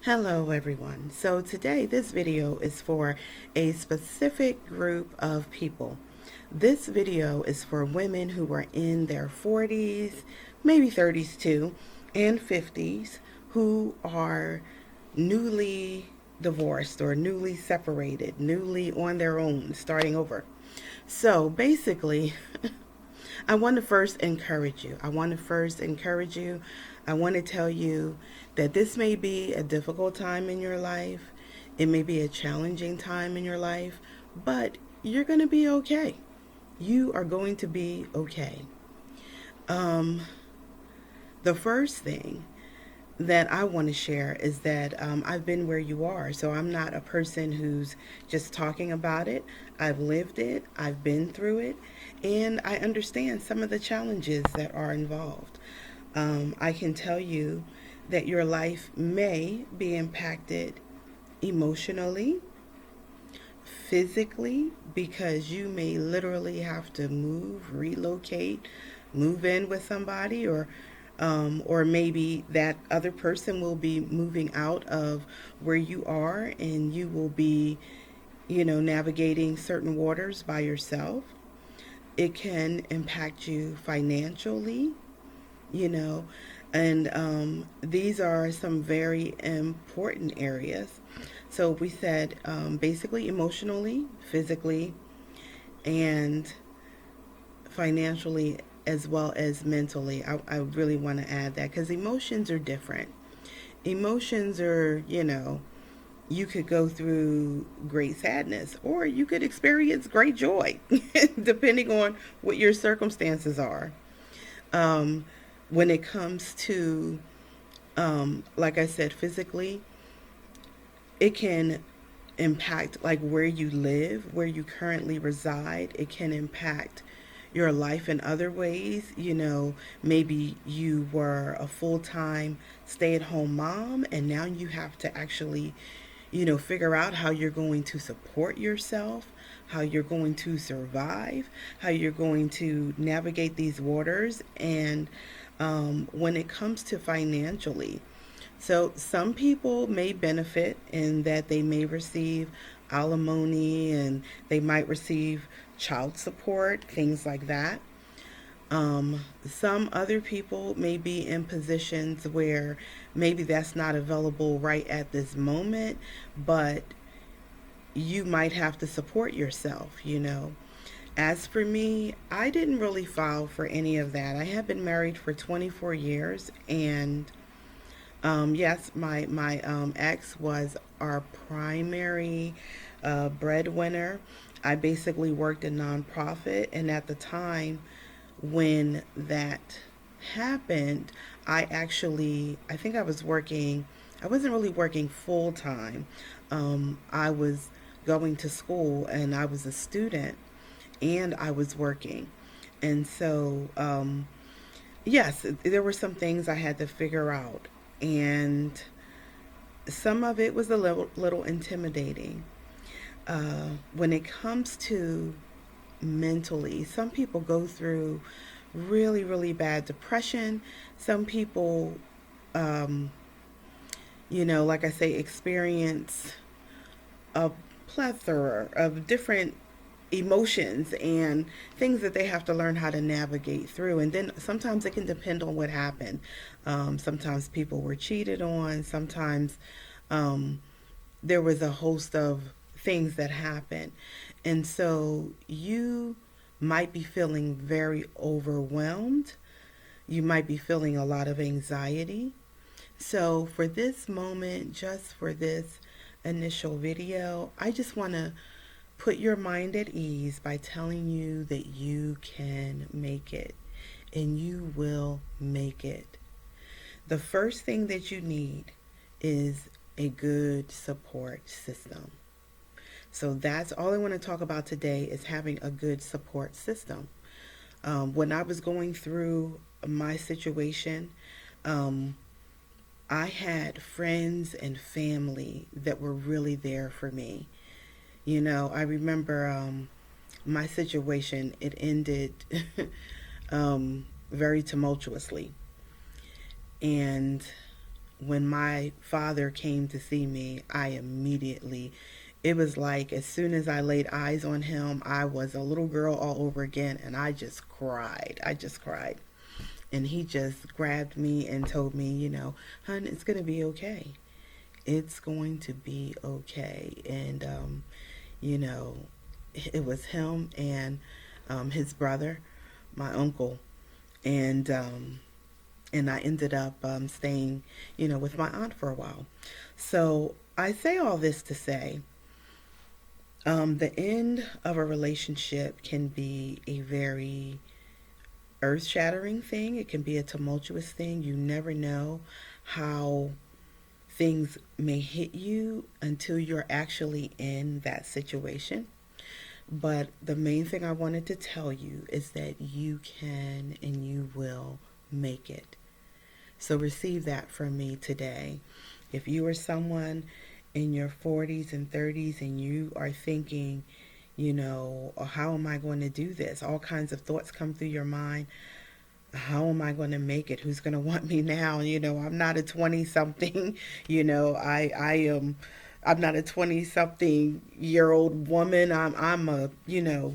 Hello everyone. So today this video is for a specific group of people. This video is for women who are in their 40s, maybe 30s too, and 50s who are newly divorced or newly separated, newly on their own, starting over. So basically, I want to first encourage you. I want to tell you that this may be a difficult time in your life. It may be a challenging time in your life, but you're going to be okay. You are going to be okay. Um, the first thing that I want to share is that I've been where you are. So I'm not a person who's just talking about it. I've lived it, I've been through it, and I understand some of the challenges that are involved. I can tell you that your life may be impacted emotionally, physically, because you may literally have to move, relocate, move in with somebody, or maybe that other person will be moving out of where you are, and you will be, navigating certain waters by yourself. It can impact you financially, you know, and these are some very important areas. So we said basically emotionally, physically, and financially, as well as mentally. I really want to add that because emotions are different. Emotions are, you could go through great sadness or you could experience great joy, depending on what your circumstances are. Um, when it comes to, like I said, physically, it can impact like where you live, where you currently reside. It can impact your life in other ways. Maybe you were a full time stay at home mom and now you have to actually, figure out how you're going to support yourself, how you're going to survive, how you're going to navigate these waters. And when it comes to financially, so some people may benefit in that they may receive alimony and they might receive child support, things like that. Some other people may be in positions where maybe that's not available right at this moment, but you might have to support yourself. As for me, I didn't really file for any of that. I have been married for 24 years, and yes, my ex was our primary breadwinner. I basically worked a nonprofit, and at the time when that happened, I think I was working. I wasn't really working full time. I was going to school, and I was a student, and I was working, and so yes, there were some things I had to figure out, and some of it was a little intimidating. When it comes to mentally, some people go through really, really bad depression. Some people, um, like I say, experience a plethora of different emotions and things that they have to learn how to navigate through. And then sometimes it can depend on what happened. Sometimes people were cheated on. Sometimes um, there was a host of things that happened. And so you might be feeling very overwhelmed. You might be feeling a lot of anxiety. So for this moment, just for this initial video, I just want to put your mind at ease by telling you that you can make it and you will make it. The first thing that you need is a good support system. So that's all I want to talk about today is having a good support system. When I was going through my situation, um, I had friends and family that were really there for me. I remember my situation, it ended very tumultuously. And when my father came to see me, I immediately, it was like as soon as I laid eyes on him, I was a little girl all over again, and I just cried. I just cried. And he just grabbed me and told me, "Hun, it's going to be okay. It's going to be okay." And, you know, it was him and his brother, my uncle, and I ended up staying, with my aunt for a while. So I say all this to say, the end of a relationship can be a very earth shattering thing. It can be a tumultuous thing. You never know how things may hit you until you're actually in that situation. But the main thing I wanted to tell you is that you can and you will make it. So receive that from me today. If you are someone in your 40s and 30s and you are thinking, how am I going to do this? All kinds of thoughts come through your mind. How am I going to make it? Who's going to want me now? I'm not a 20 something. I am. I'm not a 20 something year old woman. I'm a,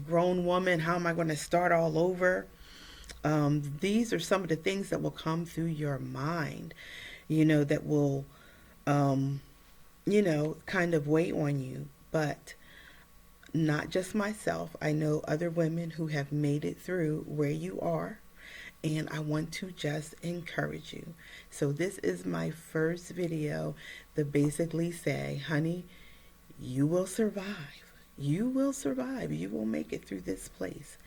grown woman. How am I going to start all over? These are some of the things that will come through your mind, that will, um, kind of weigh on you. But not just myself. I know other women who have made it through where you are, and I want to just encourage you. So this is my first video to basically say, honey, you will survive. You will survive. You will make it through this place.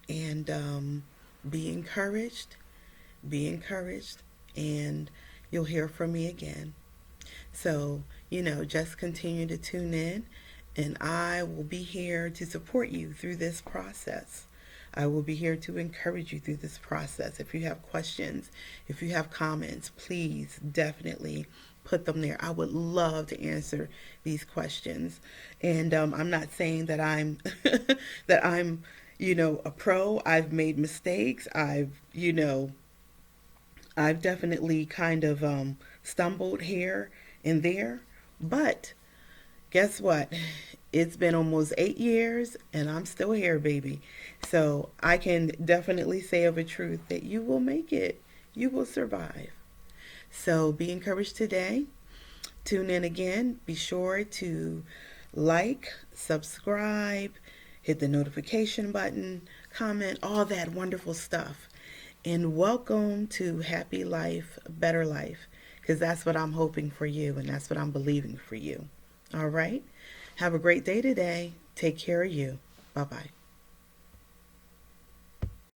And be encouraged. Be encouraged. And you'll hear from me again. So, just continue to tune in, and I will be here to support you through this process. I will be here to encourage you through this process. If you have questions, if you have comments, please definitely put them there. I would love to answer these questions. And I'm not saying that I'm that I'm, a pro. I've made mistakes. I've definitely kind of stumbled here and there, but guess what? It's been almost 8 years and I'm still here, baby. So I can definitely say of a truth that you will make it. You will survive. So be encouraged today. Tune in again. Be sure to like, subscribe, hit the notification button, comment, all that wonderful stuff. And welcome to Happy Life, Better Life, because that's what I'm hoping for you and that's what I'm believing for you. All right? Have a great day today. Take care of you. Bye-bye.